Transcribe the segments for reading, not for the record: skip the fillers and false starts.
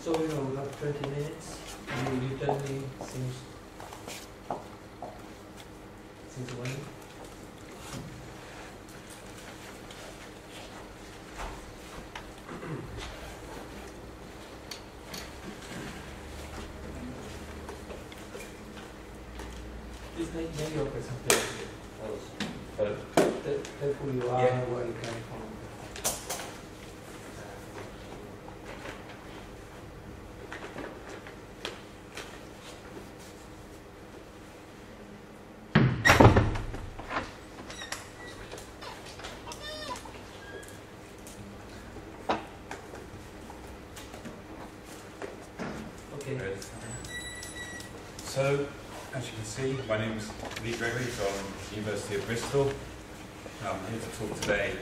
So we have 20 minutes. You tell me since when? Please make your presentation. Tell who you are, where you came from. So, as you can see, my name's Lee Gregory from the University of Bristol. I'm here to talk today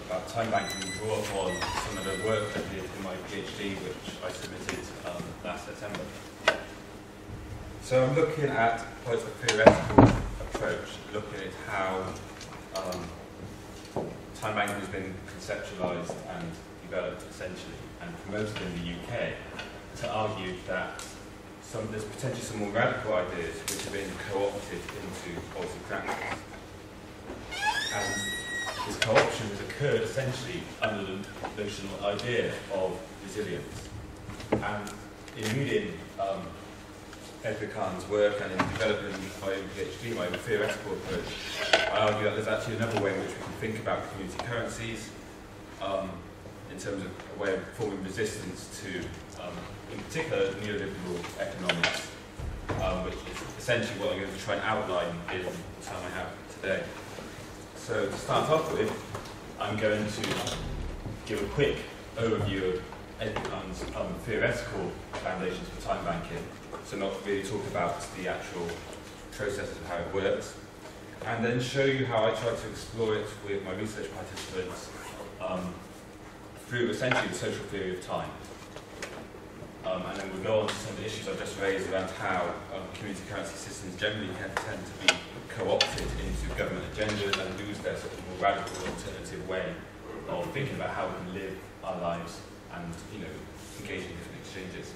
about time banking and draw upon some of the work I did in my PhD, which I submitted last September. So I'm looking at quite a theoretical approach, looking at how time banking has been conceptualised and developed essentially and promoted in the UK, to argue that there's potentially some more radical ideas which have been co-opted into policy practice. And this co-option has occurred essentially under the notional idea of resilience. And in reading Edgar Kahn's work and in developing my PhD, my theoretical approach, I argue that there's actually another way in which we can think about community currencies in terms of a way of forming resistance to in particular, neoliberal economics, which is essentially what I'm going to try and outline in the time I have today. So to start off with, I'm going to give a quick overview of Edgar Kahn's theoretical foundations for time banking, so not really talk about the actual processes of how it works, and then show you how I try to explore it with my research participants through essentially the social theory of time. And then we'll go on to some of the issues I've just raised around how community currency systems generally tend to be co-opted into government agendas and lose their sort of more radical alternative way of thinking about how we can live our lives and engage in different exchanges.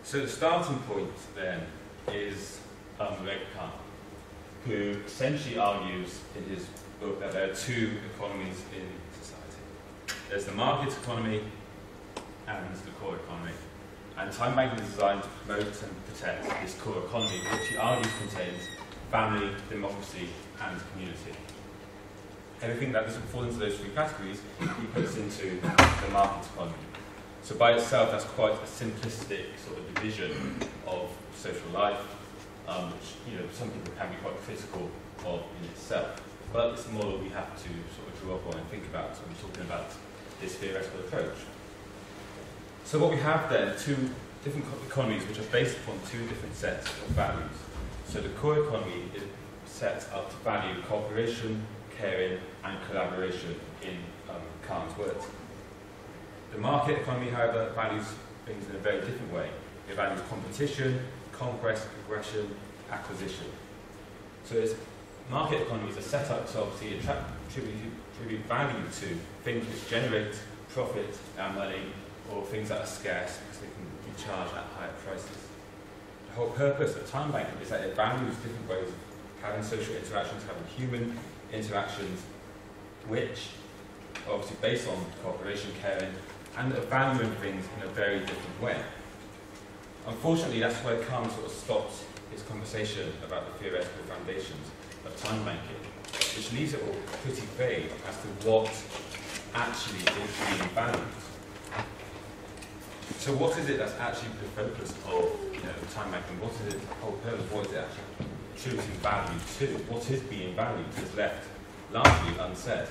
So the starting point then is Edgar Kahn, who essentially argues in his book that there are two economies in society. There's the market economy and the core economy. And time banking is designed to promote and protect this core economy, which he argues contains family, democracy, and community. Everything that doesn't fall into those three categories, he puts into the market economy. So by itself, that's quite a simplistic sort of division of social life, which some people can be quite critical of in itself. But it's a model we have to sort of draw upon and think about when we're talking about this theoretical approach. So what we have then, two different economies which are based upon two different sets of values. So the core economy is set up to value cooperation, caring, and collaboration in Kahn's words. The market economy, however, values things in a very different way. It values competition, conquest, progression, acquisition. So its market economies are set up to obviously attribute value to things which generate profit and money, or things that are scarce because they can be charged at higher prices. The whole purpose of time banking is that it values different ways of having social interactions, having human interactions, which are obviously based on cooperation, caring, and are valuing things in a very different way. Unfortunately, that's where Kahn sort of stops his conversation about the theoretical foundations of time banking, which leaves it all pretty vague as to what actually is being valued. So what is it that's actually the focus of time banking? What is its whole purpose? What is it actually attributing value to? What is being valued is left largely unsaid.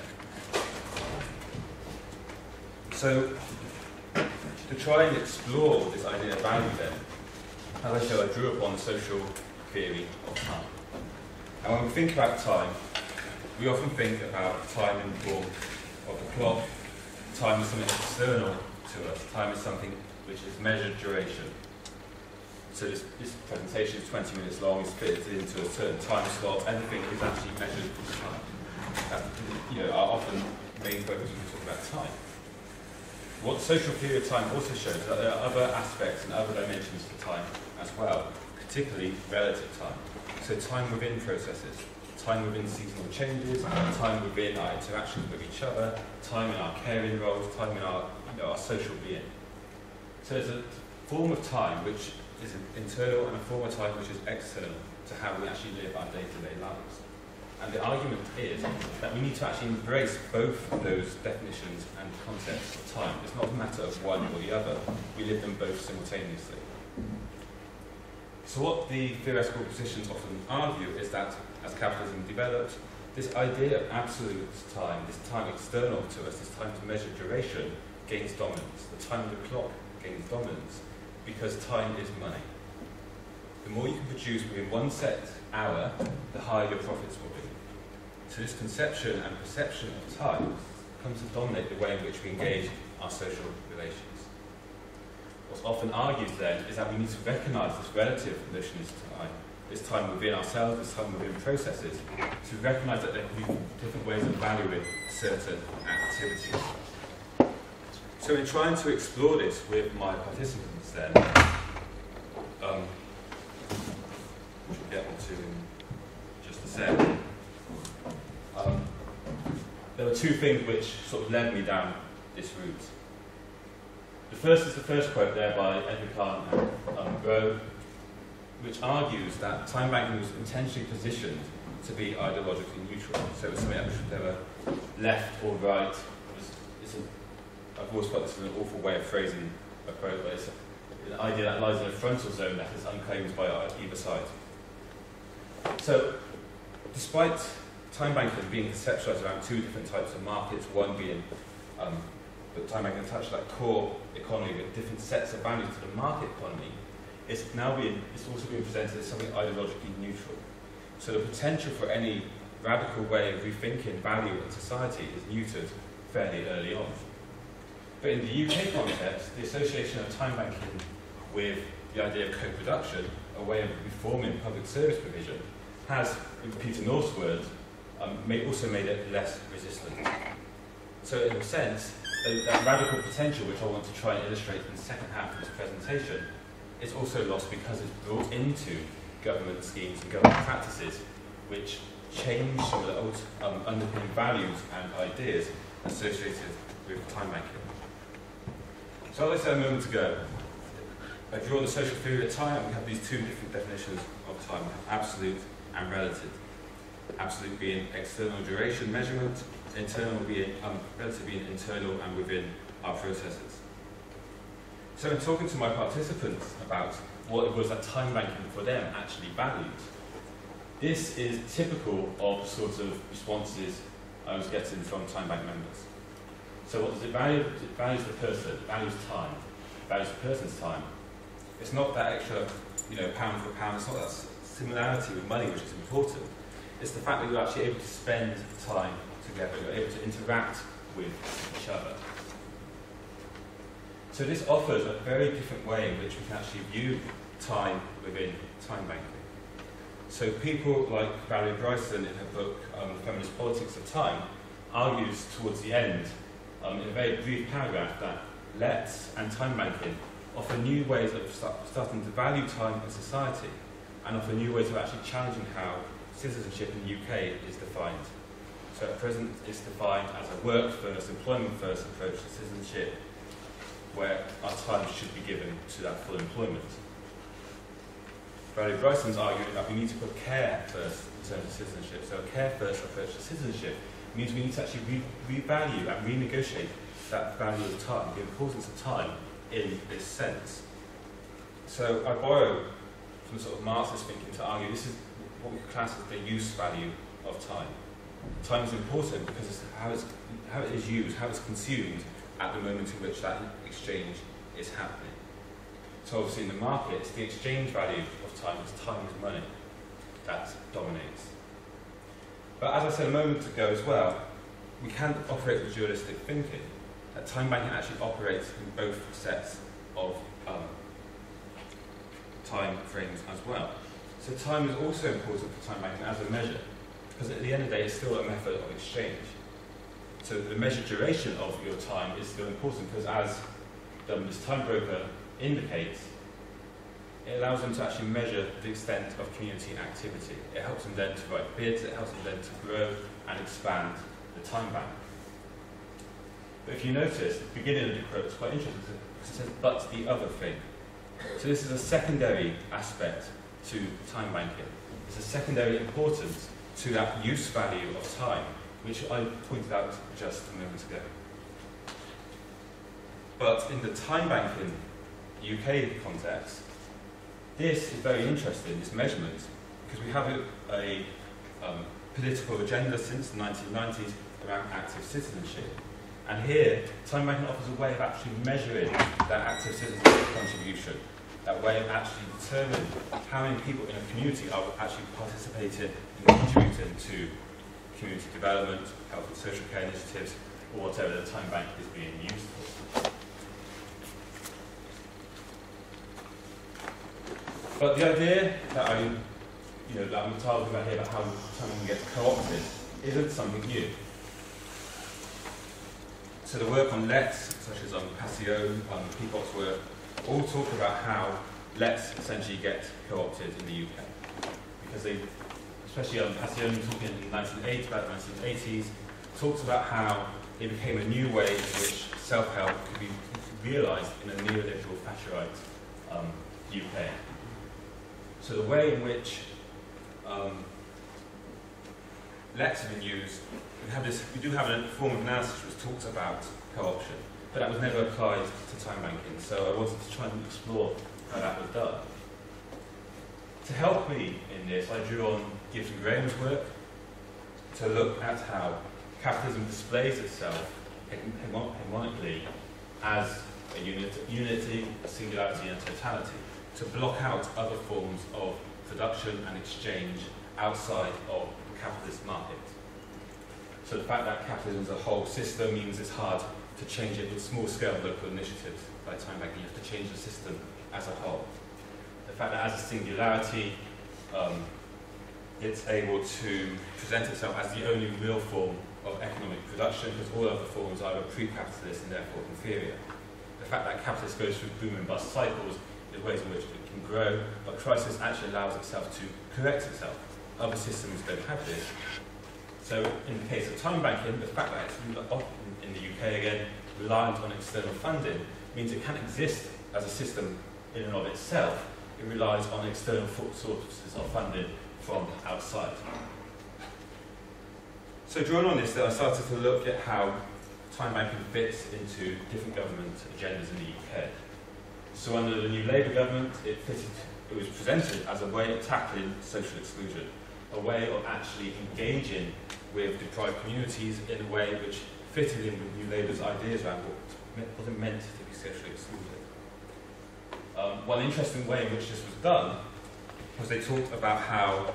So to try and explore this idea of value then, as I showed, I drew upon the social theory of time. And when we think about time, we often think about time in the form of the clock. Time is something external to us. Time is something which is measured duration. So this presentation is 20 minutes long, it's fitted into a certain time slot, everything is actually measured in time. Our often main focus when we talk about time. what social theory of time also shows is that there are other aspects and other dimensions to time as well, particularly relative time. So time within processes, time within seasonal changes, time within our interactions with each other, time in our caring roles, time in our, our social being. So there's a form of time which is internal and a form of time which is external to how we actually live our day-to-day lives. And the argument is that we need to actually embrace both of those definitions and concepts of time. It's not a matter of one or the other. We live them both simultaneously. So what the theoretical positions often argue is that as capitalism developed, this idea of absolute time, this time external to us, this time to measure duration, gains dominance. The time of the clock gains dominance because time is money. The more you can produce within one set hour, the higher your profits will be. So this conception and perception of time comes to dominate the way in which we engage our social relations. What's often argued then is that we need to recognise this relative notion of time, this time within ourselves, this time within processes, to recognise that there can be different ways of valuing certain activities. So in trying to explore this with my participants then, which we'll get onto in just a sec, there were two things which sort of led me down this route. The first is the first quote there by Edward Kahn and Rowe, which argues that time banking was intentionally positioned to be ideologically neutral. So it was something that they were left or right. I've always thought this is an awful way of phrasing a quote, but it's an idea that lies in a frontal zone that is unclaimed by either side. So, despite time banking being conceptualized around two different types of markets, one being but time banking touched that core economy with different sets of values to the market economy, it's also being presented as something ideologically neutral. So the potential for any radical way of rethinking value in society is neutered fairly early on. But in the UK context, the association of time banking with the idea of co-production, a way of reforming public service provision, has, in Peter North's words, also made it less resistant. So in a sense, that radical potential, which I want to try and illustrate in the second half of this presentation, is also lost because it's brought into government schemes and government practices which change some of the old underpinning values and ideas associated with time banking. So as I said a moment ago, I draw the social theory of time. We have these two different definitions of time, absolute and relative. Absolute being external duration measurement, internal being relative being internal and within our processes. So in talking to my participants about what it was that time banking for them actually valued, this is typical of the sorts of responses I was getting from time bank members. So what does it value? It values the person, it values time, it values the person's time. It's not that extra, pound for pound, it's not that similarity with money which is important. It's the fact that you're actually able to spend time together, you're able to interact with each other. So this offers a very different way in which we can actually view time within time banking. So people like Valerie Bryson in her book, Feminist Politics of Time, argues towards the end, in a very brief paragraph, that LETs and time banking offer new ways of starting to value time in society and offer new ways of actually challenging how citizenship in the UK is defined. So at present it's defined as a work-first, employment-first approach to citizenship, where our time should be given to that full employment. Valerie Bryson's arguing that we need to put care first in terms of citizenship. So a care-first approach to citizenship means we need to actually revalue and renegotiate that value of time, the importance of time in this sense. So I borrow from sort of Marxist thinking to argue this is what we class as the use value of time. Time is important because it's how it is used, how it's consumed at the moment in which that exchange is happening. So obviously in the market, it's the exchange value of time, because time is money, that dominates. But as I said a moment ago as well, we can't operate with dualistic thinking. That time banking actually operates in both sets of time frames as well. So time is also important for time banking as a measure, because at the end of the day, it's still a method of exchange. So the measured duration of your time is still important because, as this time broker indicates, it allows them to actually measure the extent of community activity. It helps them then to write bids, it helps them then to grow and expand the time bank. But if you notice, the beginning of the quote is quite interesting because it says, but the other thing. So this is a secondary aspect to time banking. It's a secondary importance to that use value of time, which I pointed out just a moment ago. But in the time banking UK context, this is very interesting, this measurement, because we have a political agenda since the 1990s around active citizenship. And here, time banking offers a way of actually measuring that active citizenship contribution, that way of actually determining how many people in a community are actually participating and contributing to community development, health and social care initiatives, or whatever the time bank is being used for. But the idea that I'm talking about here about how time gets co-opted isn't something new. So the work on lets, such as on Passion, Peacock's work, all talk about how lets essentially get co-opted in the UK. Because they, especially on Passion, talking in the 1980s, about the 1980s, talks about how it became a new way in which self-help could be realised in a neoliberal Thatcherite UK. So the way in which lets have been used, we do have a form of analysis which talks about co-option, but that was never applied to time banking, so I wanted to try and explore how that was done. To help me in this, I drew on Gibbs and Graham's work to look at how capitalism displays itself hegemonically as a unity, a singularity and totality, to block out other forms of production and exchange outside of the capitalist market. So the fact that capitalism is a whole system means it's hard to change it with small-scale local initiatives like time banking. You have to change the system as a whole. The fact that as a singularity, it's able to present itself as the only real form of economic production, because all other forms are either pre-capitalist and therefore inferior. The fact that capitalism goes through boom and bust cycles is ways in which it can grow, but crisis actually allows itself to correct itself. Other systems don't have this. So in the case of time banking, the fact that it's often in the UK again, reliant on external funding, means it can't exist as a system in and of itself. It relies on external sources of funding from outside. So drawing on this, then I started to look at how time banking fits into different government agendas in the UK. So under the new Labour government, it was presented as a way of tackling social exclusion, a way of actually engaging with deprived communities in a way which fitted in with New Labour's ideas around what it meant to be socially excluded. One interesting way in which this was done was they talked about how,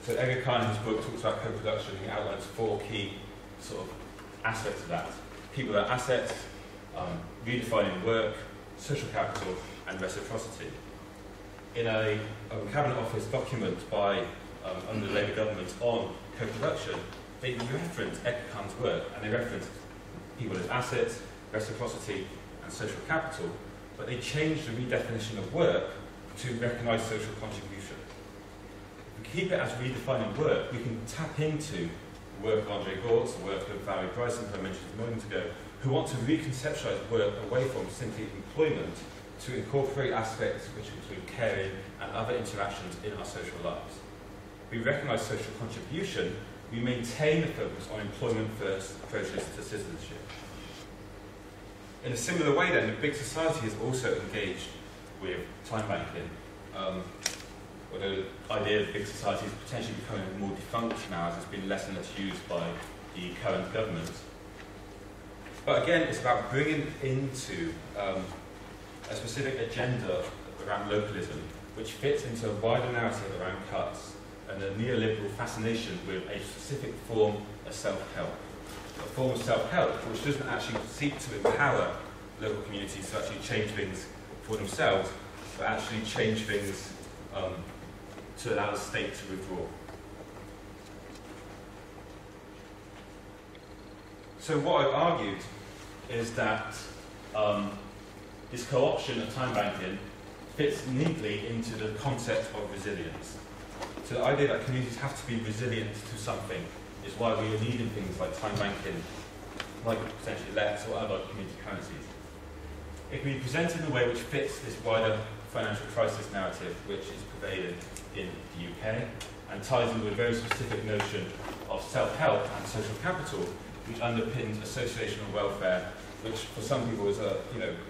so Edgar Kine in his book talks about co-production, he outlines 4 key sort of aspects of that. People are assets, redefining work, social capital and reciprocity. In a Cabinet Office document by under the Labour government on co-production, they reference Edgar Kine's work and they reference people as assets, reciprocity and social capital, but they changed the redefinition of work to recognise social contribution. If we keep it as redefining work, we can tap into the work of Andre Gortz, the work of Valerie Bryson, who I mentioned a moment ago, who want to reconceptualise work away from simply employment to incorporate aspects which include caring and other interactions in our social lives. We recognise social contribution, we maintain the focus on employment-first approaches to citizenship. In a similar way then, the big society is also engaged with time banking. Although the idea of big society is potentially becoming more defunct now as it's been less and less used by the current government. But again, it's about bringing into a specific agenda around localism, which fits into a wider narrative around cuts and a neoliberal fascination with a specific form of self-help. A form of self-help which doesn't actually seek to empower local communities to actually change things for themselves, but actually change things to allow the state to withdraw. So what I've argued is that this co-option of time banking fits neatly into the concept of resilience. So the idea that communities have to be resilient to something is why we are needing things like time banking, like potentially LETs or other community currencies. It can be presented in a way which fits this wider financial crisis narrative which is pervaded in the UK and ties in with a very specific notion of self-help and social capital which underpins associational welfare, which for some people is a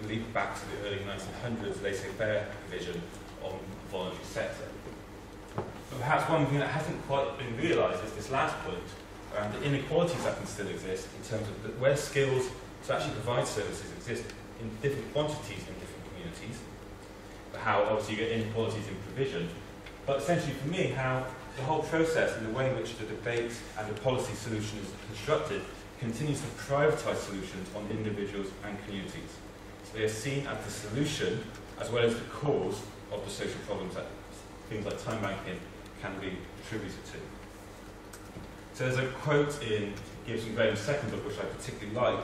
leap back to the early 1900s laissez-faire provision on the voluntary sector. But perhaps one thing that hasn't quite been realised is this last point around the inequalities that can still exist in terms of where skills to actually provide services exist in different quantities in different communities, but how obviously you get inequalities in provision, but essentially for me how the whole process and the way in which the debate and the policy solution is constructed continues to prioritise solutions on individuals and communities. So they are seen as the solution as well as the cause of the social problems that things like time banking can be attributed to. So there's a quote in Gibson Graham's second book which I particularly like,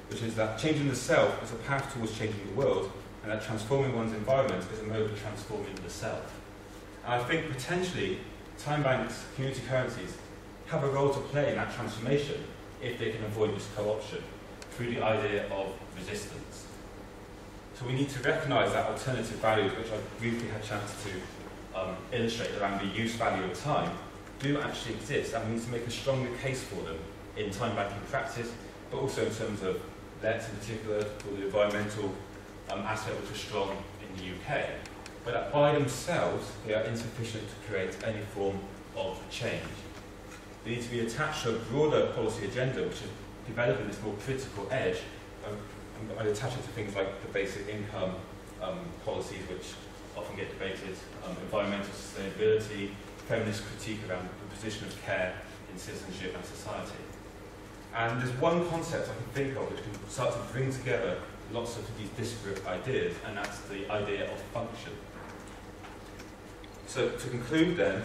which is that changing the self is a path towards changing the world, and that transforming one's environment is a mode of transforming the self. And I think potentially time banks, community currencies, have a role to play in that transformation if they can avoid this co-option through the idea of resistance. So we need to recognise that alternative values, which I briefly had a chance to illustrate around the use value of time, do actually exist, and we need to make a stronger case for them in time banking practice, but also in terms of LETs in particular, or the environmental aspect which is strong in the UK. But that by themselves, they are insufficient to create any form of change. They need to be attached to a broader policy agenda which is developing this more critical edge. I attach it to things like the basic income policies which often get debated, environmental sustainability, feminist critique around the position of care in citizenship and society. And there's one concept I can think of which can start to bring together lots of these disparate ideas, and that's the idea of function. So to conclude then,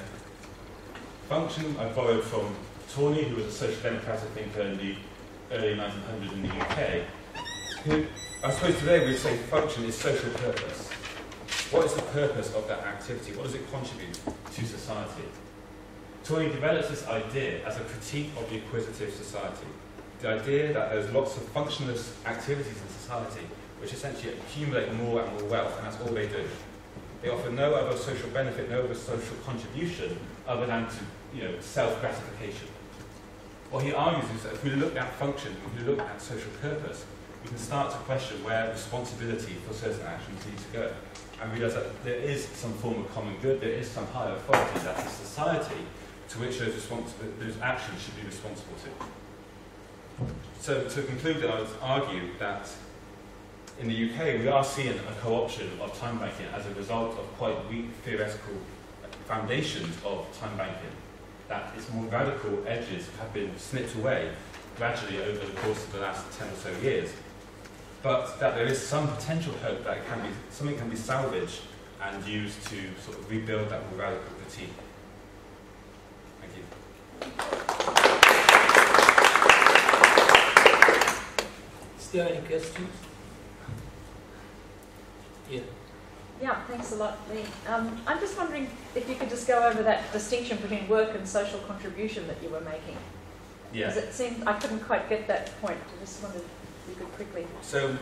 function I borrowed from Tawney, who was a social democratic thinker in the early 1900s in the UK, who I suppose today we'd say function is social purpose. What is the purpose of that activity? What does it contribute to society? Tawney develops this idea as a critique of the acquisitive society. The idea that there's lots of functionless activities in society which essentially accumulate more and more wealth, and that's all they do. They offer no other social benefit, no other social contribution other than to self-gratification. What he argues is that if we look at function, if we look at social purpose, we can start to question where responsibility for certain actions needs to go, and realise that there is some form of common good, there is some higher authority, that the society to which those actions should be responsible to. So to conclude then, I would argue that in the UK we are seeing a co-option of time banking as a result of quite weak theoretical foundations of time banking, that its more radical edges have been snipped away gradually over the course of the last 10 or so years, but that there is some potential hope that something can be salvaged and used to sort of rebuild that more radical critique. Thank you. Still any questions? Yeah. Yeah, thanks a lot, Lee. I'm just wondering if you could just go over that distinction between work and social contribution that you were making. Yeah. Because it seemed I couldn't quite get that point. I just wondered if you could quickly. So,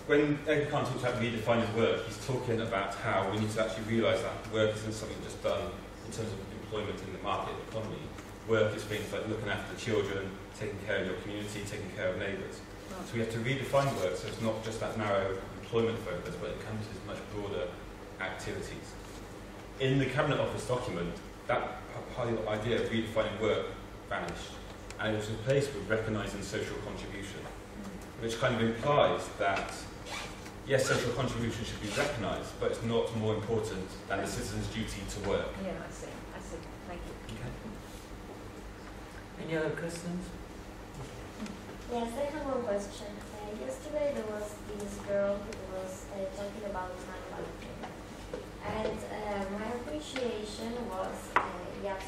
when Edgar Cant talks about redefining work, he's talking about how we need to actually realise that work isn't something just done in terms of employment in the market economy. Work is things like looking after children, taking care of your community, taking care of neighbours. Right. So we have to redefine work so it's not just that narrow employment focus, but it comes as much broader activities. In the Cabinet Office document, that whole idea of redefining work vanished, and it was replaced with recognising social contribution, which kind of implies that yes, social contribution should be recognised, but it's not more important than the citizen's duty to work. Yeah, I see. Thank you. Okay. Any other questions? Yes, I have one question. Yesterday there was this girl who was talking about time banking, and my appreciation was, yes,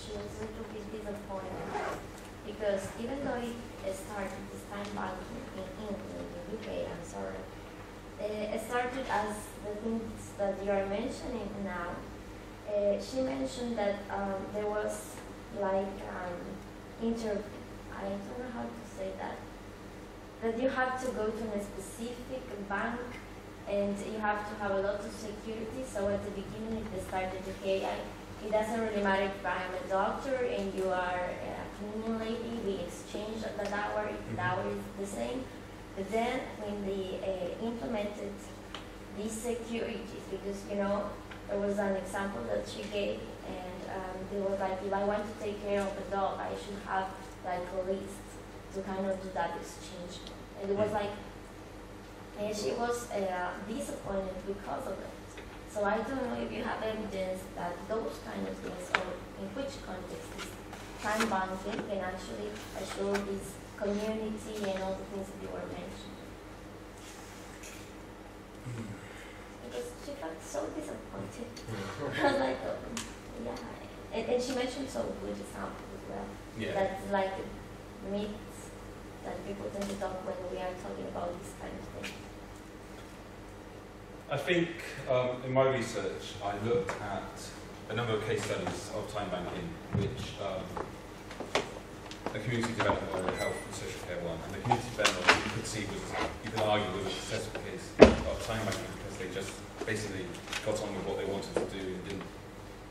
she was a little bit disappointed because because even though it started this time banking in England, in UK, I'm sorry, it started as the things that you are mentioning now. She mentioned that there was like I don't know how to say that you have to go to a specific bank and you have to have a lot of security. So at the beginning it started, okay, it doesn't really matter if I am a doctor and you are a cleaning lady, we exchange that hour, if the hour is the same. But then when they implemented these securities, because there was an example that she gave, and it was like, if I want to take care of a dog, I should have like a list to kind of do that exchange. And it was like, and she was disappointed because of it. So I don't know if you have evidence that those kind of things, or in which context this time banking can actually assure this community and all the things that you were mentioning. Because she felt so disappointed. I was like, yeah. And she mentioned some good examples as well. Yeah. That's like myths that people tend to talk when we are talking about this kind of thing. I think in my research I looked at a number of case studies of time banking, which a community development or a health and social care one, and the community development you could see was, you can argue, was a successful case of time banking because they just basically got on with what they wanted to do and didn't,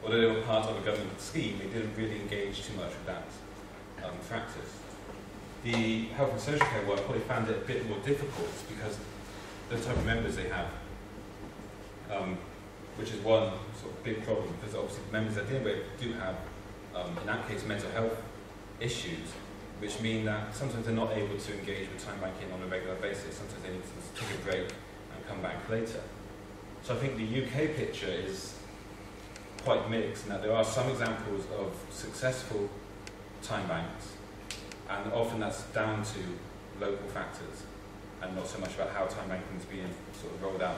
although they were part of a government scheme, they didn't really engage too much with that practice. The health and social care work probably found it a bit more difficult because the type of members they have, which is one sort of big problem, because obviously the members they're dealing with do have, in that case, mental health issues, which mean that sometimes they're not able to engage with time banking on a regular basis. Sometimes they need to take a break and come back later. So I think the UK picture is quite mixed in that there are some examples of successful time banks, and often that's down to local factors and not so much about how time banking is being sort of rolled out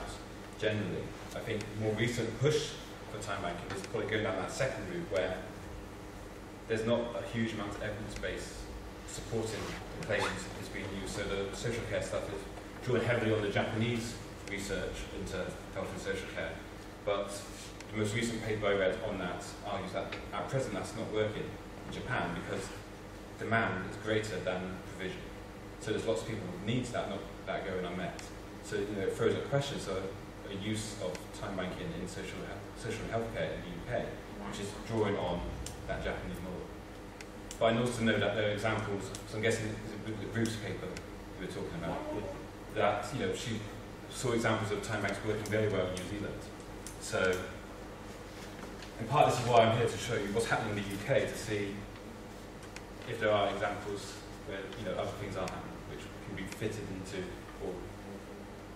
generally. I think more recent push for time banking is probably going down that second route where there's not a huge amount of evidence base supporting the claims is being used. So the social care stuff is drawing heavily on the Japanese research into health and social care. But the most recent paper I read on that argues that at present that's not working in Japan because demand is greater than provision. So there's lots of people who need that going unmet. So it throws up questions of a use of time banking in social and healthcare in the UK, which is drawing on that Japanese model. But I also know that there are examples, so I'm guessing the Bruce paper we were talking about, that she saw examples of time banks working very well in New Zealand. So in part this is why I'm here to show you what's happening in the UK, to see if there are examples where other things are happening, which can be fitted into or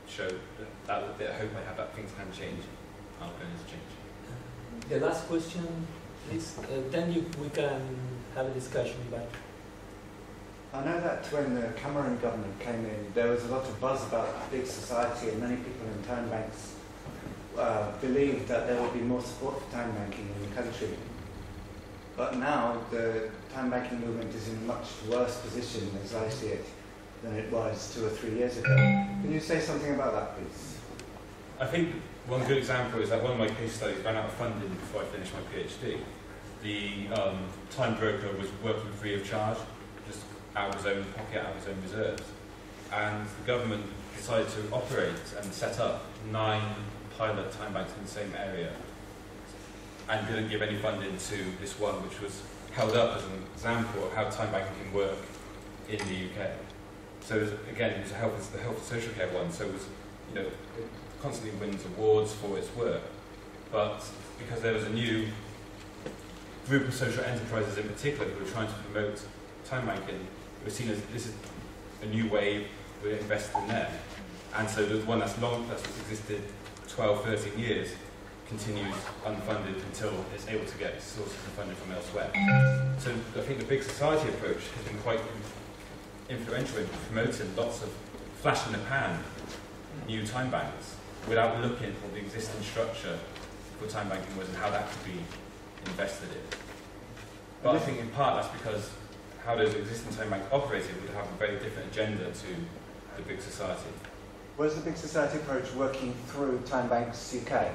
show that I hope I have that things can change, are going to change. The last question, please. Then we can have a discussion about it. I know that when the Cameron government came in, there was a lot of buzz about big society, and many people in time banks believed that there would be more support for time banking in the country. But now the time banking movement is in a much worse position, as I see it, than it was 2 or 3 years ago. Can you say something about that, please? I think one good example is that one of my case studies ran out of funding before I finished my PhD. The time broker was working free of charge, just out of his own pocket, out of his own reserves. And the government decided to operate and set up 9 pilot time banks in the same area, and didn't give any funding to this one, which was held up as an example of how time banking can work in the UK. So again, it was the health and social care one, so it was, it constantly wins awards for its work. But because there was a new group of social enterprises in particular who were trying to promote time banking, it was seen as this is a new wave, we're invested in them. And so the one that's existed 12, 13 years continues unfunded until it's able to get sources of funding from elsewhere. So I think the big society approach has been quite influential in promoting lots of flash in the pan new time banks without looking at what the existing structure for time banking was and how that could be invested in. But I think in part that's because how those existing time banks operated would have a very different agenda to the big society. Was the Big Society approach working through Time Banks UK?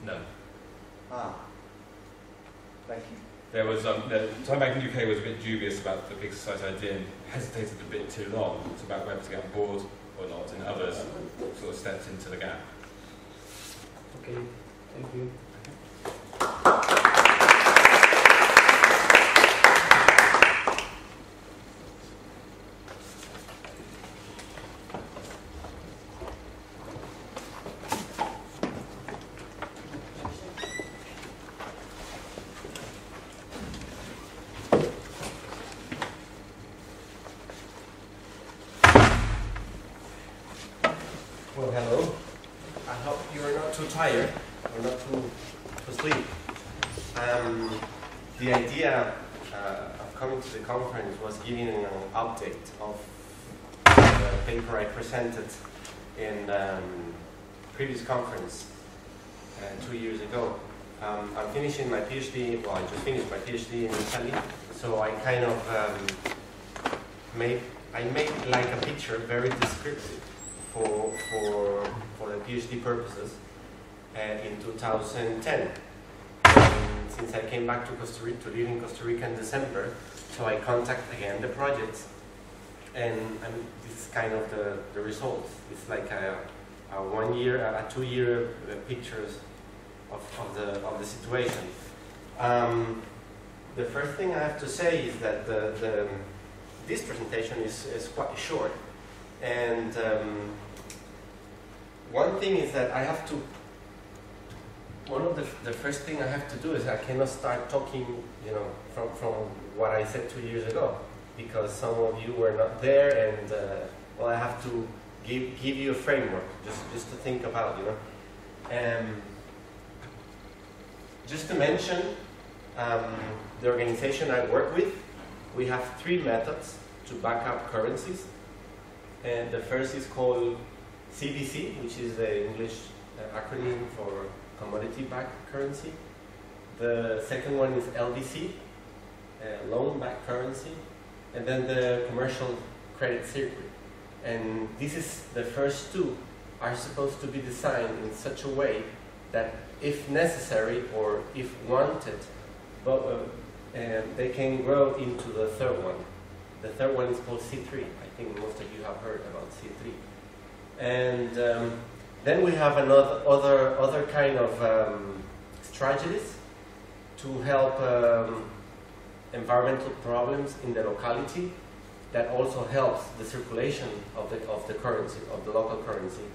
No. Ah. Thank you. There was the Time Bank in the UK was a bit dubious about the big society idea and hesitated a bit too long. It's about whether to get on board or not, and others sort of stepped into the gap. Okay, thank you. Well, hello. I hope you are not too tired or not too asleep. The idea of coming to the conference was giving an update of the paper I presented in previous conference 2 years ago. I'm finishing my PhD, well, I just finished my PhD in Italy, so I kind of made like a picture, very descriptive, for the PhD purposes in 2010. And since I came back to Costa Rica, to live in Costa Rica in December, so I contact again the project, and this is kind of the results. It's like a 1 year, a 2 year pictures of the situation. The first thing I have to say is that this presentation is quite short. And one thing is that I have to, one of the first thing I have to do is I cannot start talking, you know, from what I said 2 years ago, because some of you were not there, and well, I have to give you a framework just to think about, you know. Just to mention the organization I work with, we have 3 methods to back up currencies. And the first is called CBC, which is the English acronym for commodity-backed currency. The second one is LDC, loan-backed currency. And then the commercial credit circuit. And this is the first 2 are supposed to be designed in such a way that if necessary or if wanted, they can grow into the third one. The third one is called C3. I think most of you have heard about C3. And then we have other kind of strategies to help environmental problems in the locality that also helps the circulation of the currency, of the local currency.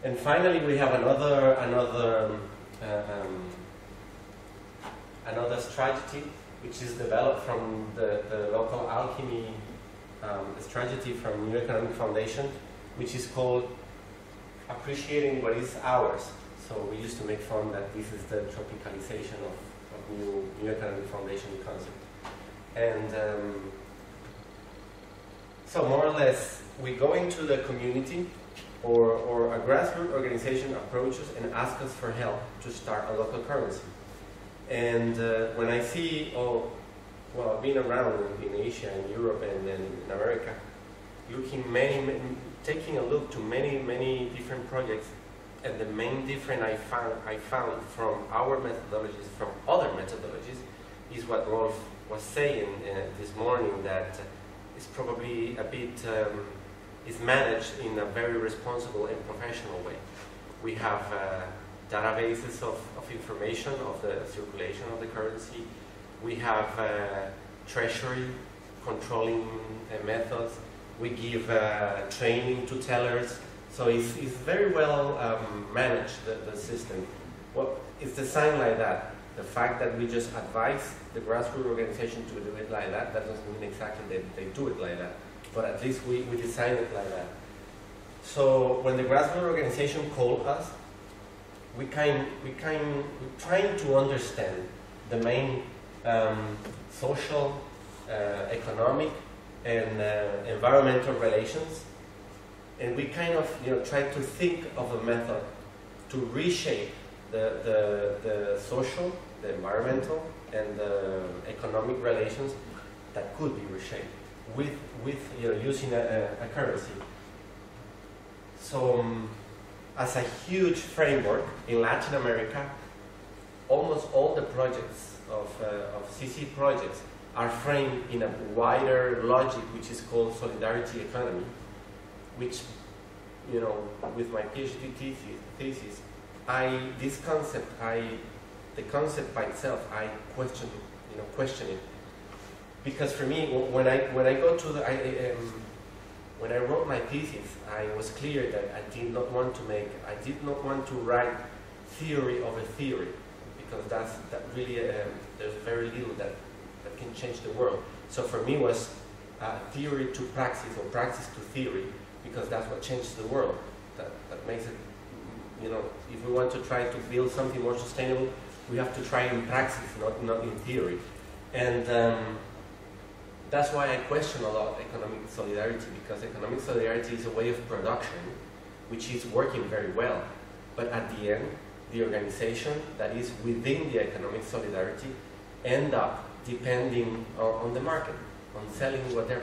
And finally, we have another strategy which is developed from the local alchemy strategy from New Economic Foundation, which is called appreciating what is ours. So we used to make fun that this is the tropicalization of New Economic Foundation concept. And so more or less, we go into the community, or a grassroots organization approaches and asks us for help to start a local currency. And when I see, well, I've been around in Asia and Europe and then in America, taking a look to many different projects, and the main difference I found from our methodologies, from other methodologies, is what Rolf was saying this morning, that it's probably a bit, is managed in a very responsible and professional way. We have databases of information of the circulation of the currency. We have treasury controlling methods. We give training to tellers. So it's very well managed, the system. Well, it's designed like that. The fact that we just advise the grassroots organization to do it like that doesn't mean exactly that they do it like that. But at least we design it like that. So when the grassroots organization called us, we trying to understand the main social, economic, and environmental relations, and we kind of try to think of a method to reshape the social, the environmental, and the economic relations that could be reshaped with using a currency. So as a huge framework in Latin America, almost all the projects of CC projects are framed in a wider logic, which is called solidarity economy, which, with my PhD thesis, the concept by itself, I question it, because for me, when I wrote my thesis, I was clear that I did not want to write theory of a theory, because that really there's very little that can change the world. So for me, it was theory to praxis or praxis to theory, because that's what changes the world. That makes it, if we want to try to build something more sustainable, we have to try in praxis, not in theory. And that's why I question a lot economic solidarity, because economic solidarity is a way of production which is working very well. But at the end, the organization that is within the economic solidarity end up depending on the market, on selling what they're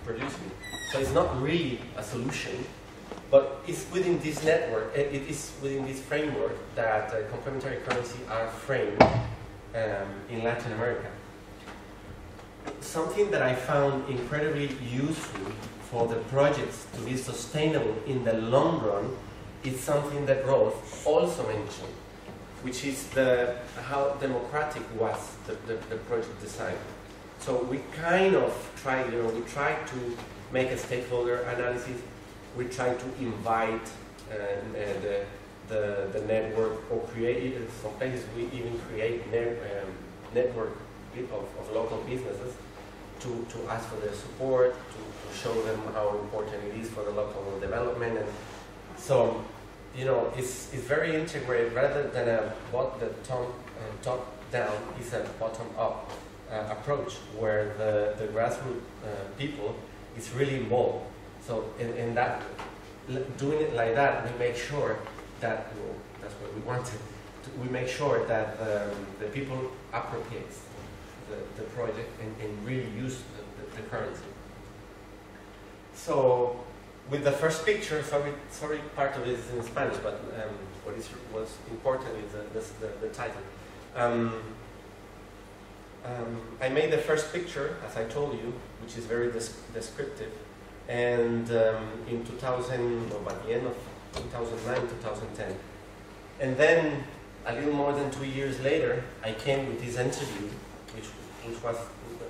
producing. So it's not really a solution, but it's within this network, it is within this framework that complementary currency are framed in Latin America. Something that I found incredibly useful for the projects to be sustainable in the long run is something that Rolf also mentioned, which is how democratic was the project design. So we kind of tried, we tried to make a stakeholder analysis. We tried to invite the network, or create, in some places we even create network of local businesses to ask for their support, to show them how important it is for the local development. And so, it's very integrated rather than the top down. It's a bottom up approach where the grassroots people is really involved. So in that, doing it like that, we make sure that, that's what we wanted. We make sure that the people appropriate the project and really use the currency. So with the first picture, sorry, part of it is in Spanish, but what was important is the title. I made the first picture, as I told you, which is very descriptive, and in 2000, or by the end of 2009, 2010. And then, a little more than 2 years later, I came with this interview, which was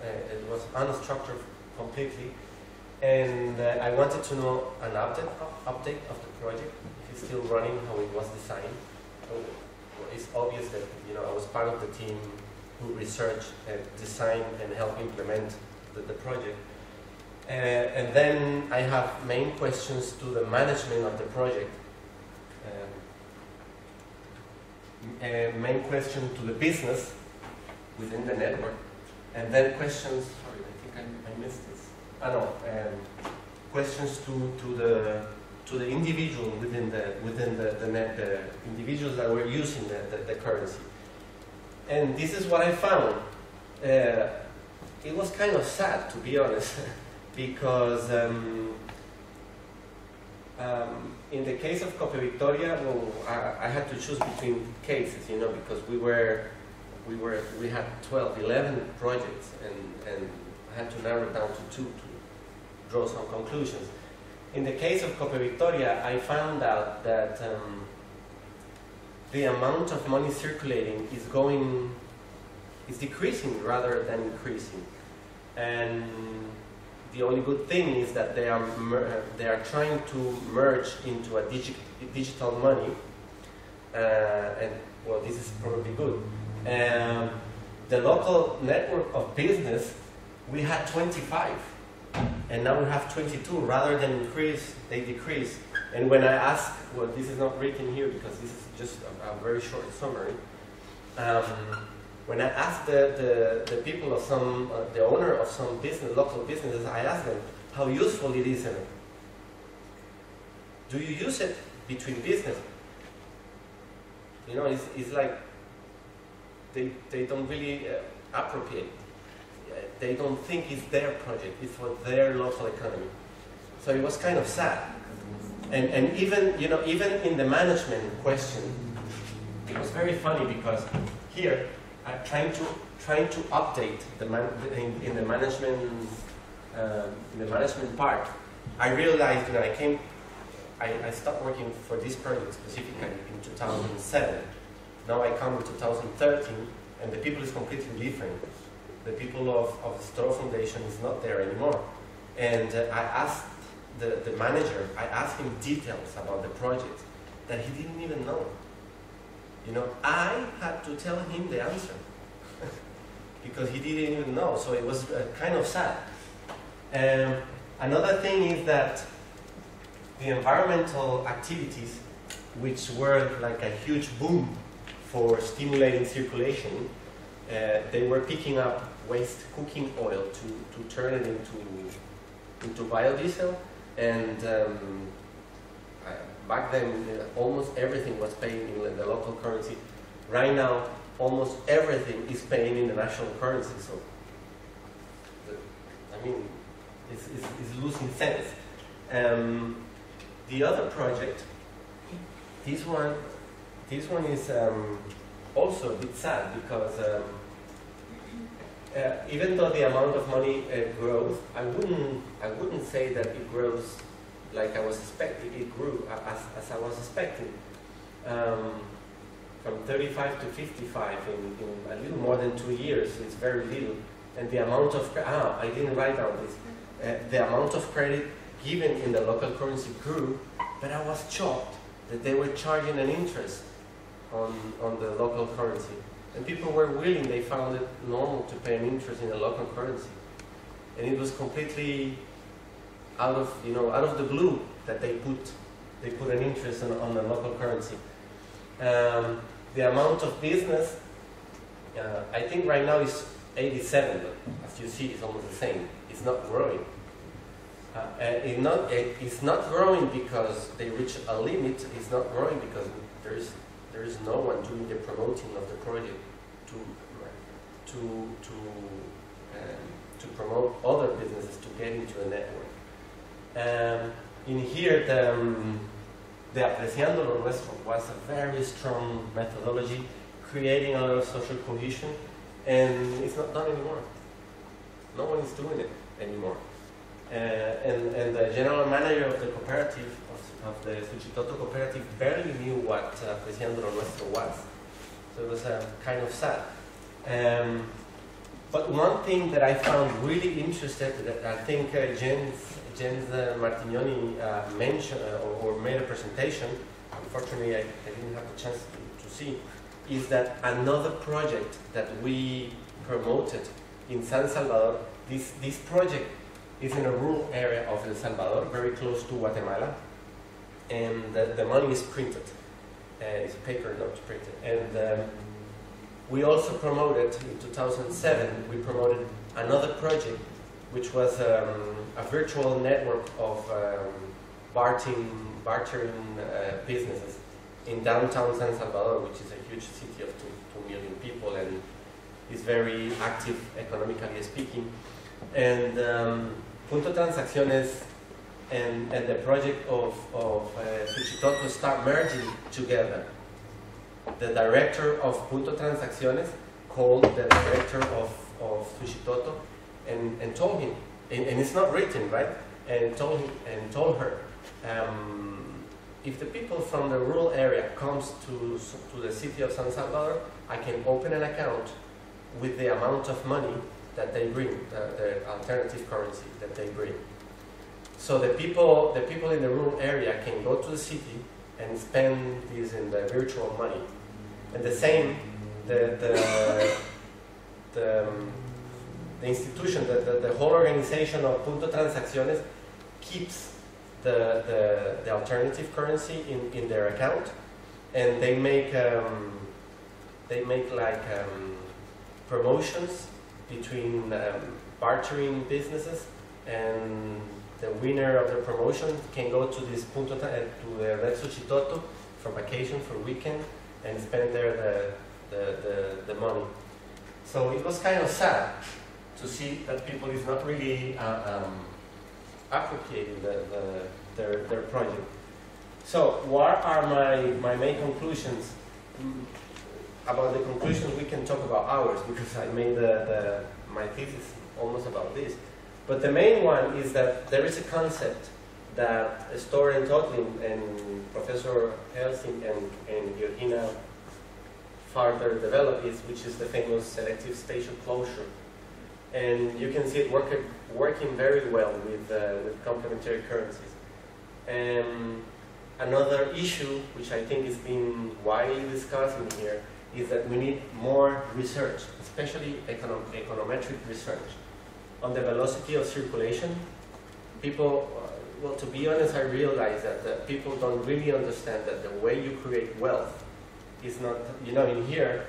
it was unstructured completely, and I wanted to know an update of the project, if it's still running, how it was designed. So it's obvious that I was part of the team who researched and designed and helped implement the project. And then I have main questions to the management of the project, main question to the business within the network, and then questions. Sorry, I think I missed this. Questions to the individual within the net, the individuals that were using the currency. And this is what I found. It was kind of sad, to be honest. Because in the case of Cope Victoria, well, I had to choose between cases, because we had 11 projects, and I had to narrow it down to 2 to draw some conclusions. In the case of Cope Victoria, I found out that the amount of money circulating is decreasing rather than increasing, and the only good thing is that they are trying to merge into a digital money, and well, this is probably good. The local network of business, we had 25, and now we have 22. Rather than increase, they decrease. And when I ask, well, this is not written here because this is just a very short summary. When I asked the people of the owner of some local businesses, I asked them how useful it is. Do you use it between business? It's like they don't really appropriate. they don't think it's their project, it's for their local economy. So it was kind of sad. And even, you know, even in the management question, it was very funny because here, I'm trying to update in the management part. I realized, you know, I stopped working for this project specifically in 2007. Now I come in 2013, and the people is completely different. The people of the Store Foundation is not there anymore. And I asked the manager, I asked him details about the project that he didn't even know. You know, I had to tell him the answer because he didn't even know. So it was kind of sad. Another thing is that the environmental activities, which were like a huge boom for stimulating circulation, they were picking up waste cooking oil to turn it into biodiesel, and back then almost everything was paid in the local currency. Right now, almost everything is paid in the national currency. So, I mean, it's losing sense. The other project, this one is also a bit sad because even though the amount of money grows, I wouldn't say that it grows like I was expecting. It grew as I was expecting. From 35 to 55 in a little more than 2 years, it's very little. And the amount of I didn't write down this. The amount of credit given in the local currency grew, but I was shocked that they were charging an interest on the local currency. And people were willing, they found it normal to pay an interest in the local currency. And it was completely out of the blue that they put an interest on the local currency. The amount of business, I think right now is 87, but as you see, it's almost the same. It's not growing. It's not growing because they reach a limit. It's not growing because there is no one doing the promoting of the project to promote other businesses to get into the network. In here, the Apreciando lo Nuestro was a very strong methodology, creating a lot of social cohesion, and it's not done anymore. No one is doing it anymore. And the general manager of the cooperative, of the Suchitoto cooperative, barely knew what Apreciando lo Nuestro was. So it was kind of sad. But one thing that I found really interesting, that I think Jens Martignoni mentioned or made a presentation, unfortunately I didn't have the chance to see, is that another project that we promoted in San Salvador, this project is in a rural area of El Salvador, very close to Guatemala, and the money is printed. It's paper notes printed. And we also promoted, in 2007, we promoted another project which was a virtual network of bartering businesses in downtown San Salvador, which is a huge city of 2 million people and is very active economically speaking. And Punto Transacciones and the project of Suchitoto start merging together. The director of Punto Transacciones called the director of Suchitoto and told him, and it's not written, right? And told her, if the people from the rural area comes to the city of San Salvador, I can open an account with the amount of money that they bring, the alternative currency that they bring. So the people in the rural area can go to the city and spend this in the virtual money. And the same, the institution, the whole organization of Punto Transacciones keeps the alternative currency in their account, and they make like promotions between bartering businesses, and the winner of the promotion can go to this to the Red Suchitoto for vacation, for weekend, and spend there the money. So it was kind of sad to see that people is not really appropriating their project. So what are my main conclusions? About the conclusions we can talk about hours, because I made my thesis almost about this. But the main one is that there is a concept that Storen Totlin and Professor Helsing and Georgina further developed, which is the famous selective spatial closure. And you can see it working very well with complementary currencies. Another issue, which I think is being widely discussed in here, is that we need more research, especially econometric research, on the velocity of circulation. People, well, to be honest, I realize that people don't really understand that the way you create wealth is not, you know, in here,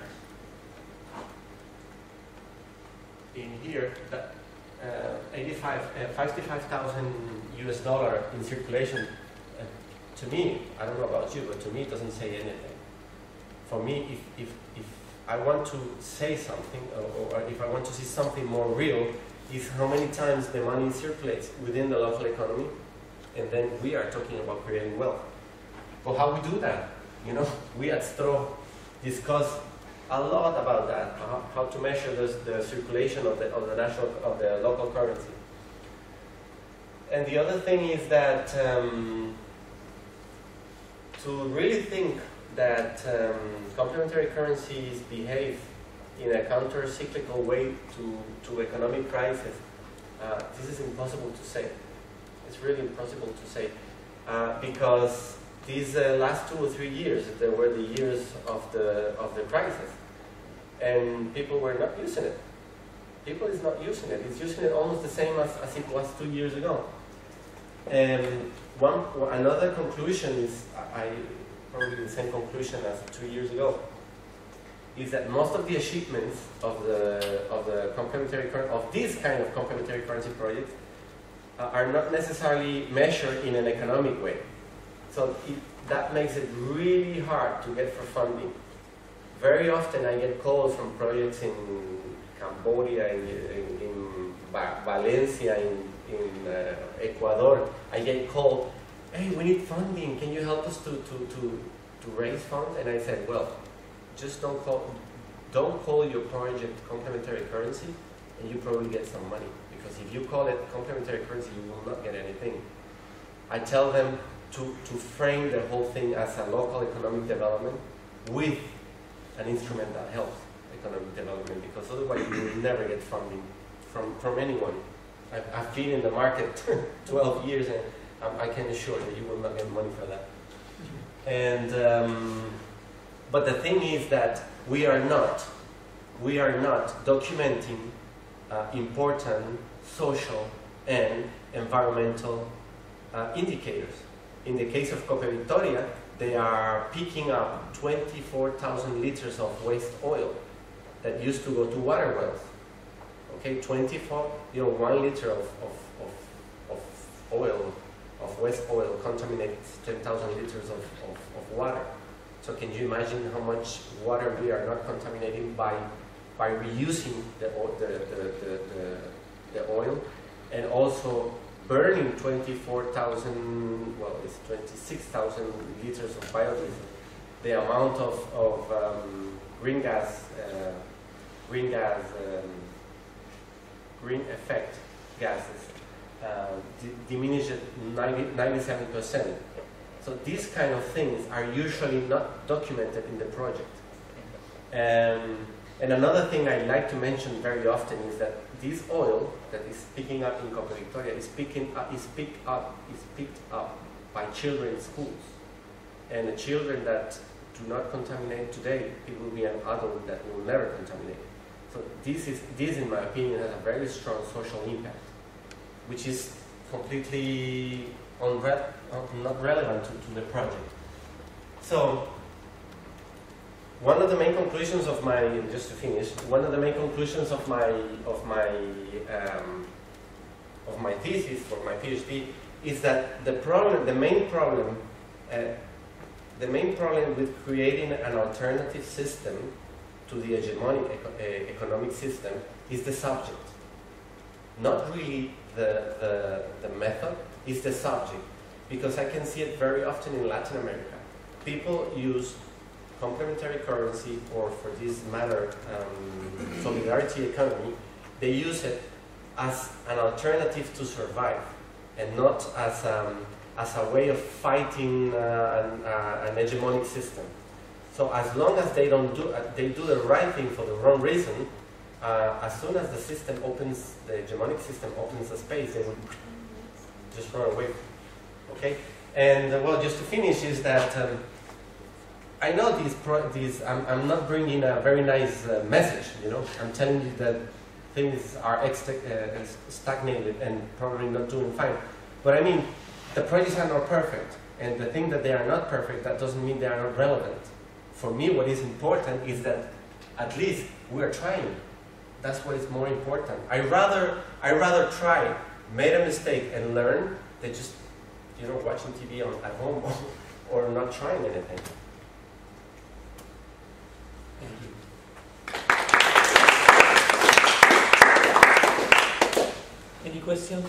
that 55,000 US dollar in circulation, to me, I don't know about you, but to me it doesn't say anything. For me, if I want to say something, or if I want to see something more real, is how many times the money circulates within the local economy, and then we are talking about creating wealth. But how we do that? You know, we at STRO discuss a lot about that, how to measure the circulation of the local currency. And the other thing is that to really think that complementary currencies behave in a counter-cyclical way to economic crisis, this is impossible to say. It's really impossible to say because these last 2 or 3 years, they were the years of the crisis, and people were not using it. People is not using it. It's using it almost the same as it was 2 years ago. And another conclusion is, probably the same conclusion as 2 years ago, is that most of the achievements of the complementary of this kind of complementary currency projects are not necessarily measured in an economic way. So that makes it really hard to get for funding. Very often I get calls from projects in Cambodia, in Valencia, in Ecuador. I get called, hey, we need funding, can you help us to raise funds? And I said, well, just don't call your project complementary currency, and you probably get some money. Because if you call it complementary currency, you will not get anything. I tell them to frame the whole thing as a local economic development with an instrument that helps economic development, because otherwise you will never get funding from anyone. I've been in the market 12 years, and I can assure that you will not get money for that. And but the thing is that we are not documenting important social and environmental indicators. In the case of Copa Victoria, they are picking up 24,000 liters of waste oil that used to go to water wells. Okay, 1 liter of oil, of waste oil contaminates 10,000 liters of water. So can you imagine how much water we are not contaminating by reusing the oil, and also burning 24,000, well, it's 26,000 liters of biodiesel. The amount of green effect gases diminished 97%. So these kind of things are usually not documented in the project. And another thing I like to mention very often is that this oil that is picking up in Copa Victoria is picked up by children in schools. And the children that do not contaminate today, it will be an adult that will never contaminate. So this in my opinion has a very strong social impact, which is completely not relevant to the project. So one of the main conclusions of my, just to finish, one of the main conclusions of my thesis for my PhD is that the main problem with creating an alternative system to the hegemonic economic system is the subject. not really the method, it's the subject. Because I can see it very often in Latin America. People use complementary currency, or for this matter, solidarity economy. They use it as an alternative to survive, and not as a way of fighting an hegemonic system. So as long as they do the right thing for the wrong reason, as soon as the system opens, the hegemonic system opens a space, they will just run away. Okay, and well, just to finish is that I know I'm not bringing a very nice message. You know, I'm telling you that things are stagnated and probably not doing fine. But I mean, the projects are not perfect, and the thing that they are not perfect, that doesn't mean they are not relevant. For me, what is important is that at least we are trying. That's what is more important. I rather try, made a mistake, and learn than just watching TV at home or not trying anything. Thank you. Any question?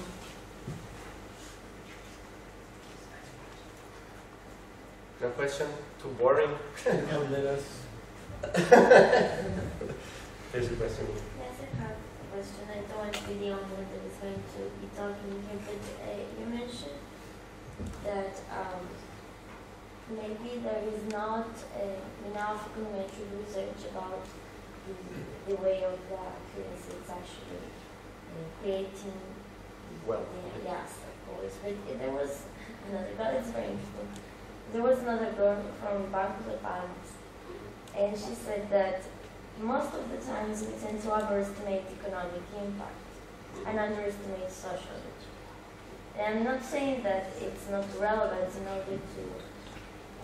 No question? Too boring? No, let us. There's a question. Yes, I have a question. I don't want to be the only one that is going to be talking here, but you mentioned that maybe there is not enough complementary research about the way of the currency is actually creating. Well, yes, of course. But there was another girl. It's very interesting. There was another girl from Banco de Palmas, and she said that most of the times we tend to overestimate economic impact and underestimate social impact. And I'm not saying that it's not relevant in order to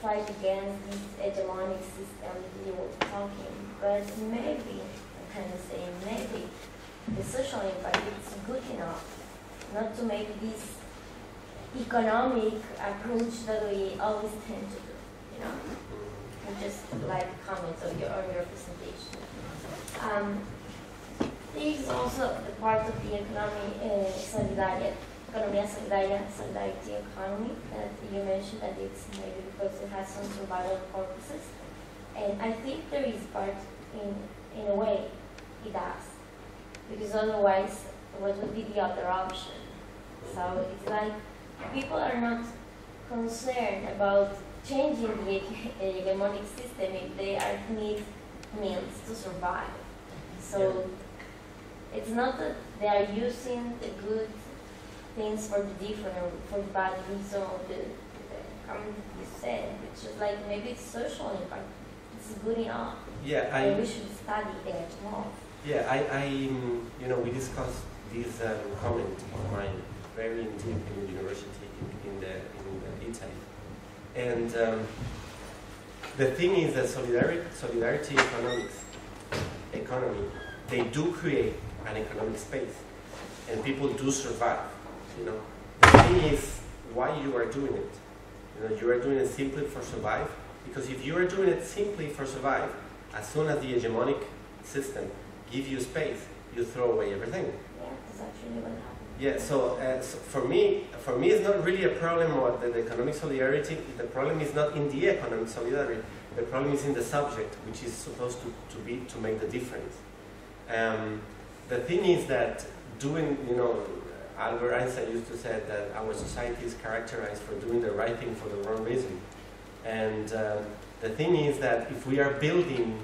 fight against this hegemonic system that you were talking, but maybe, I'm kind of saying maybe, the social impact is good enough not to make this economic approach that we always tend to do, you know? And just like comments on your presentation. There is also the part of the economy, solidarity economy that you mentioned, that it's maybe because it has some survival purposes. And I think there is part, in a way, it does. Because otherwise, what would be the other option? So it's like people are not concerned about changing the hegemonic system if they need means to survive. So it's not that they are using the good things for the different or for the bad reason of the comment you said. It's just like maybe it's social impact. It's good enough. Yeah, and we should study it more. Yeah, we discussed this comment of mine very deep in the university in Italy, and the thing is that solidarity economy, they do create an economic space, and people do survive. The thing is why you are doing it. You are doing it simply for survive, because if you are doing it simply for survive, as soon as the hegemonic system gives you space, you throw away everything. Yeah, that's actually what happened. Yeah, so for me, it's not really a problem of the economic solidarity. The problem is not in the economic solidarity. The problem is in the subject, which is supposed to make the difference. The thing is that Albert Einstein used to say that our society is characterized for doing the right thing for the wrong reason. And the thing is that if we are building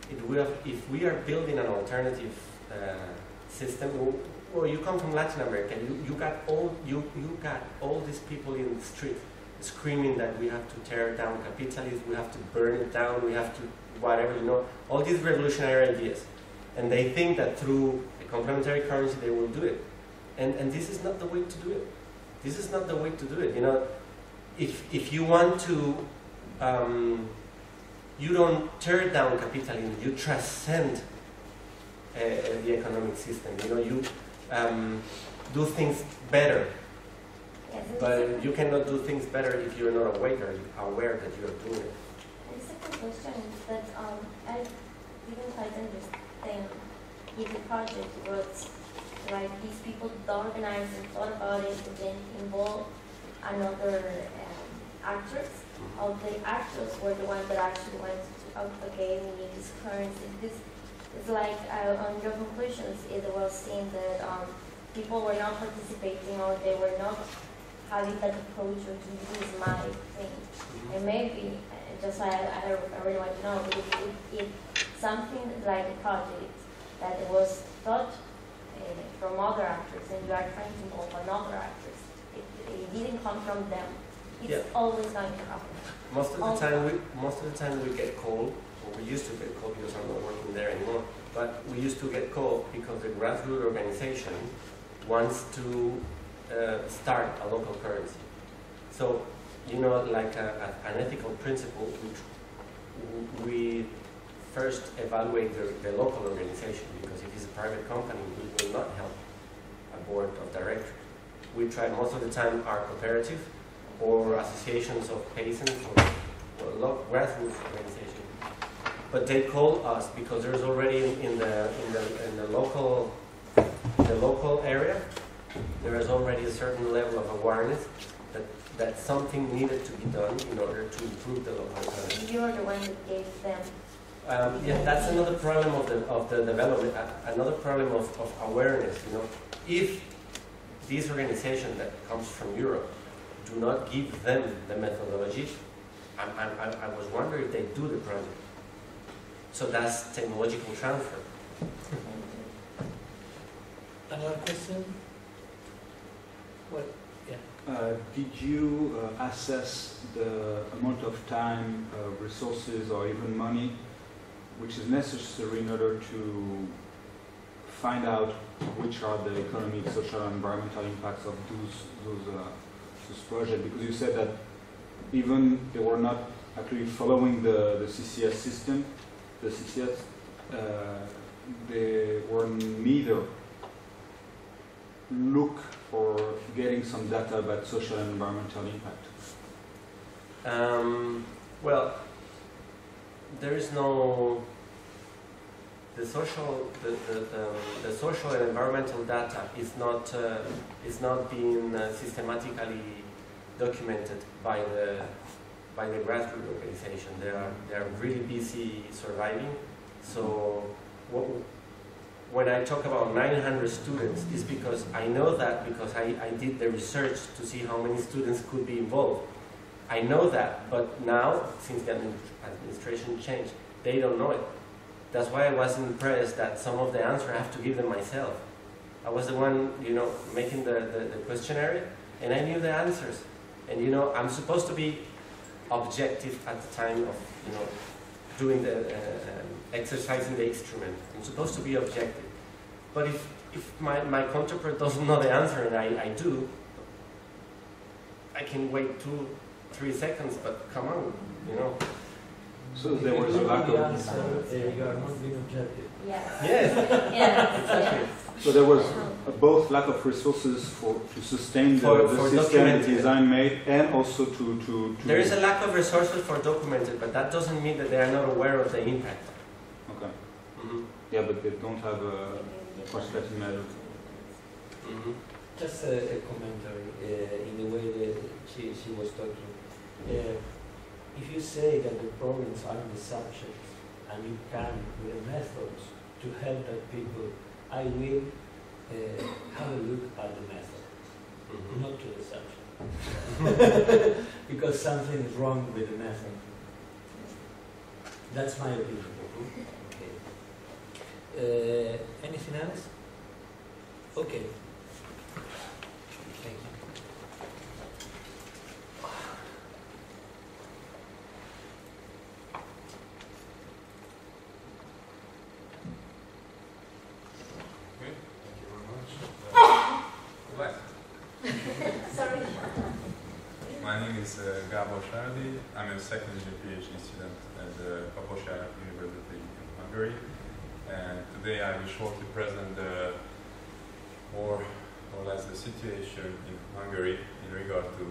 an alternative system, well, you come from Latin America, you got all these people in the street screaming that we have to tear down capitalism, we have to burn it down, we have to whatever, all these revolutionary ideas. And they think that through a complementary currency they will do it. And this is not the way to do it. This is not the way to do it. If you want to, you don't tear down capitalism, you transcend the economic system. You do things better. Yes, But you cannot do things better if you're not aware that you are doing it. The second question is that I didn't quite understand if the project was like these people organized and thought about it and then involved another actors. All the actors were the ones that actually went to, oh, okay, we need this currency. This is like on your conclusions, it was seen that people were not participating or they were not having that approach of this is my thing. And maybe, just I really want to know, if something like a project that it was thought from other actors and you are trying to involve another actors, it didn't come from them. It's always going to happen. Most of the time we get called, or we used to get called because I'm not working there anymore, but we used to get called because the grassroots organization wants to start a local currency. So, you know, like an ethical principle, we first evaluate the local organization, because if it's a private company, we will not help a board of directors. We try most of the time our cooperative or associations of peasants or grassroots organizations. But they call us because there's already in the local area, there is already a certain level of awareness that something needed to be done in order to improve the local economy. You're the one that gave them. Yeah, that's another problem of the development. Another problem of awareness. You know, if this organization that comes from Europe do not give them the methodology, I was wondering if they do the project. So that's technological transfer. Another question? What? Yeah. Did you assess the amount of time, resources, or even money which is necessary in order to find out which are the economic, social, and environmental impacts of those projects? Because you said that even they were not actually following the CCS system, the CCS, they were neither look for getting some data about social and environmental impact. Well, there is no the social and environmental data is not being systematically documented by the grassroots organization. They are really busy surviving. So when I talk about 900 students, it's because I know that because I did the research to see how many students could be involved. I know that, but now, since the administration changed, they don't know it. That's why I was impressed that some of the answers I have to give them myself. I was the one, making the questionnaire, and I knew the answers. And, I'm supposed to be objective at the time of, doing the, exercising the instrument. I'm supposed to be objective. But if my counterpart doesn't know the answer, and I do, I can wait 2-3 seconds, but come on, So there was a lack of... You are not being objective. Yes. Yes. Yes. Exactly. So there was both lack of resources to sustain the system the design made, and also to... There is a lack of resources for documented, but that doesn't mean that they are not aware of the impact. Okay. Mm-hmm. Yeah, but they don't have a quantitative measure. Mm-hmm. Just a commentary in the way that she was talking. If you say that the problems are in the subjects and you can with methods to help that people, I will have a look at the method, not to the subject. Because something is wrong with the method. That's my opinion. Okay. Anything else? Okay. Thank you. Sorry. My name is Gábor Sárdi. I'm a second year PhD student at the Kaposvár University in Hungary. And today I will shortly present more or less the situation in Hungary in regard to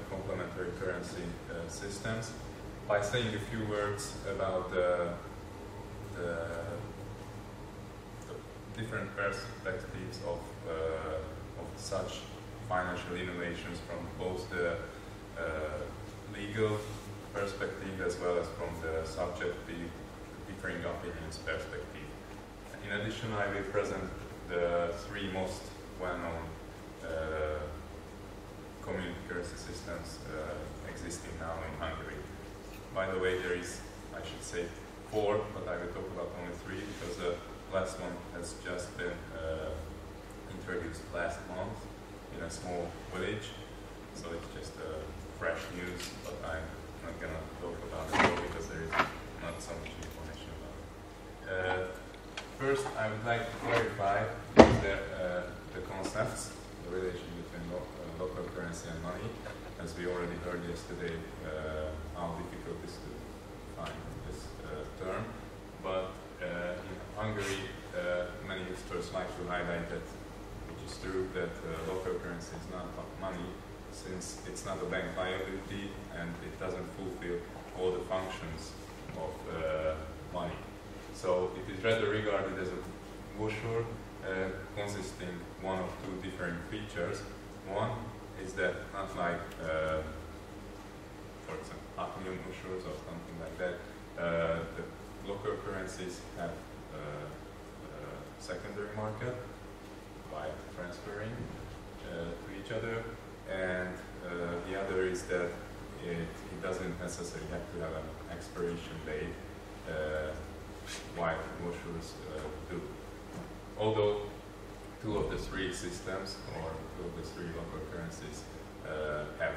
complementary currency systems by saying a few words about the different perspectives of such financial innovations from both the legal perspective as well as from the subjective differing opinions perspective. In addition, I will present the three most well-known community currency systems existing now in Hungary. By the way, there is, I should say, 4, but I will talk about only 3 because the last one has just been introduced last month in a small village. So it's just fresh news, but I'm not going to talk about it all because there is not so much information about it. First, I would like to clarify the concepts, the relation between local currency and money. As we already heard yesterday, how difficult it is to find this term. But in Hungary, many experts like to highlight that, which is true, that local currency is not money, since it's not a bank liability and it doesn't fulfill all the functions of money. So it is rather regarded as a brochure consisting one of 2 different features. One is that, unlike, for example, Hafnium brochures or something like that, the local currencies have secondary market by transferring to each other, and the other is that it doesn't necessarily have to have an expiration date, while brochures do. Although 2 of the 3 systems, or 2 of the 3 local currencies, have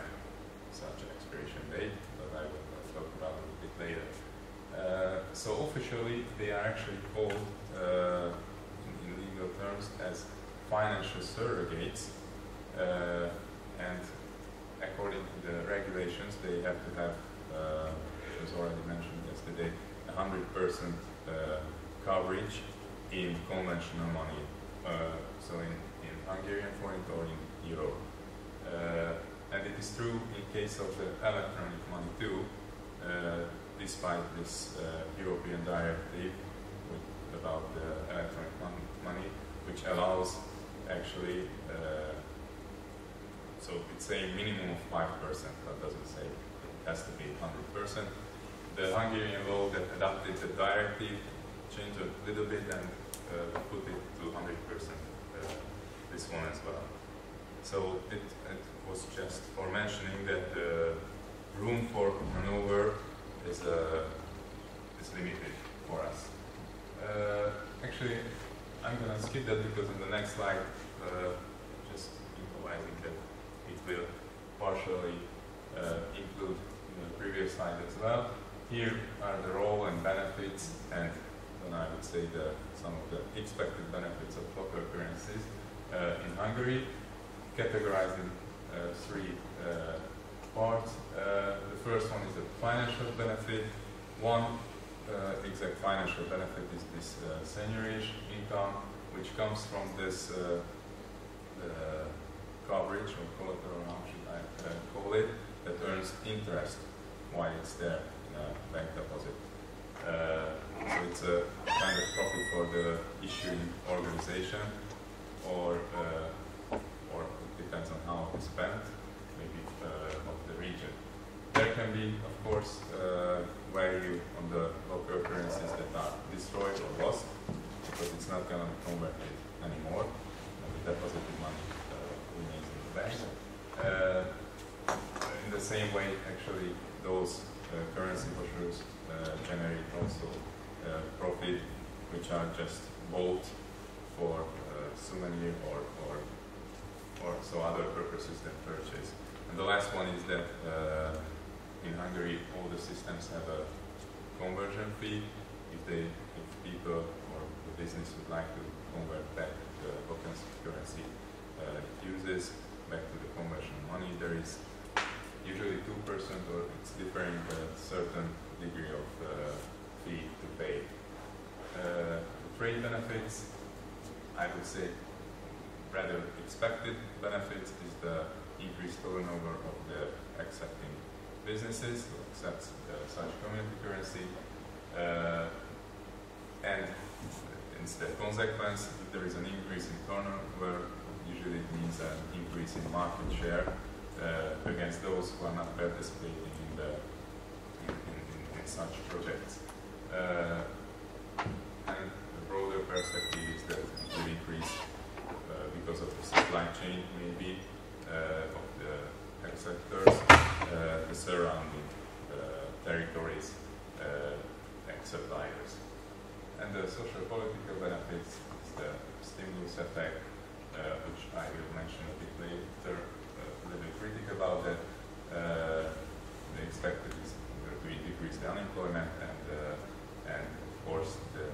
such an expiration date, but I will talk about it a bit later. So officially, they are actually called, in legal terms, as financial surrogates, and according to the regulations, they have to have, which was already mentioned yesterday, 100% coverage in conventional money, so in Hungarian forint or in euro. And it is true in case of the electronic money too, despite this European directive about the electronic money, which allows actually, so it's a minimum of 5%, but doesn't say it has to be 100%. The Hungarian law that adopted the directive changed a little bit and put it to 100%, this one as well. So it was just for mentioning that the room for maneuver is limited for us. Actually, I'm going to skip that because in the next slide, just improvising that it will partially include the previous slide as well. Here are the role and benefits, and then I would say some of the expected benefits of local currencies in Hungary, categorized in 3 parts. The first one is the financial benefit. One exact financial benefit is this seigniorage income, which comes from this coverage or collateral, how should I call it, that earns interest while it's there in a bank deposit. So it's a kind of profit for the issuing organization, or it depends on how it's spent, maybe of the region. There can be, of course, value on the local currencies that are destroyed or lost, because it's not going to be converted anymore. The deposited money remains in the bank. In the same way, actually, those currency brochures generate also profit, which are just bought for souvenir or so other purposes than purchase. And the last one is that in Hungary, all the systems have a conversion fee. If people or the business would like to convert back the local currency it uses back to the conversion money, there is usually 2% or it's differing a certain degree of fee to pay. The trade benefits, I would say rather expected benefits is the increased turnover of the accepting businesses who accept such community currency, and It's the consequence that there is an increase in turnover. Usually it means an increase in market share against those who are not participating in such projects. And the broader perspective is that it will increase because of the supply chain, maybe, of the tech sectors, the surrounding territories, and suppliers. And the social political benefits is the stimulus effect, which I will mention a bit later, a little bit critical about that. They expect that this to decrease the unemployment and of course the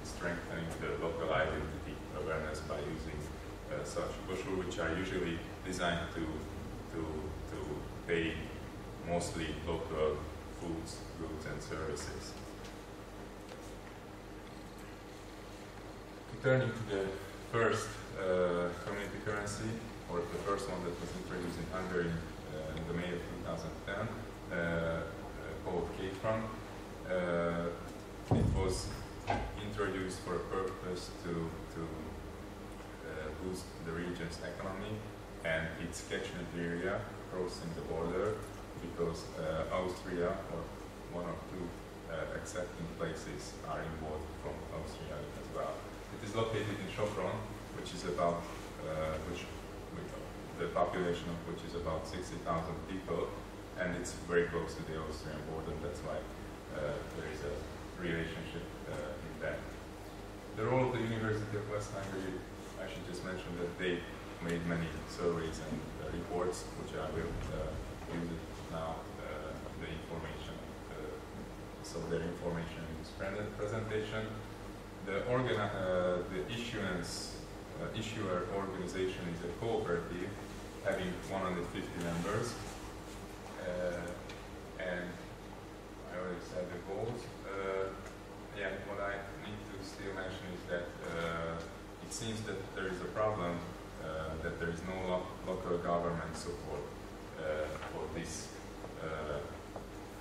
strengthening the local identity awareness by using such brochures, which are usually designed to pay mostly local foods, goods and services. Turning to the first community currency, or the first one that was introduced in Hungary in the May of 2010, called K-franc. It was introduced for a purpose to boost the region's economy and its catchment area crossing the border, because Austria, or one or two accepting places, are involved from Austria as well. It is located in Sopron, which is about the population of which is about 60,000 people, and it's very close to the Austrian border. That's why there is a relationship in that. The role of the University of West Hungary, I should just mention that they made many surveys and reports, which I will use it now, the information, so their information in this presentation. The issuer organization is a cooperative having 150 members, and I already said the goals. Yeah, what I need to still mention is that it seems that there is a problem that there is no local government support for this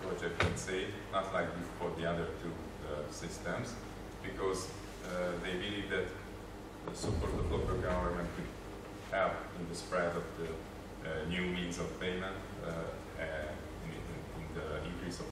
project, let's say, not like for the other two systems, because they believe that the support of local government could help in the spread of the new means of payment, in the increase of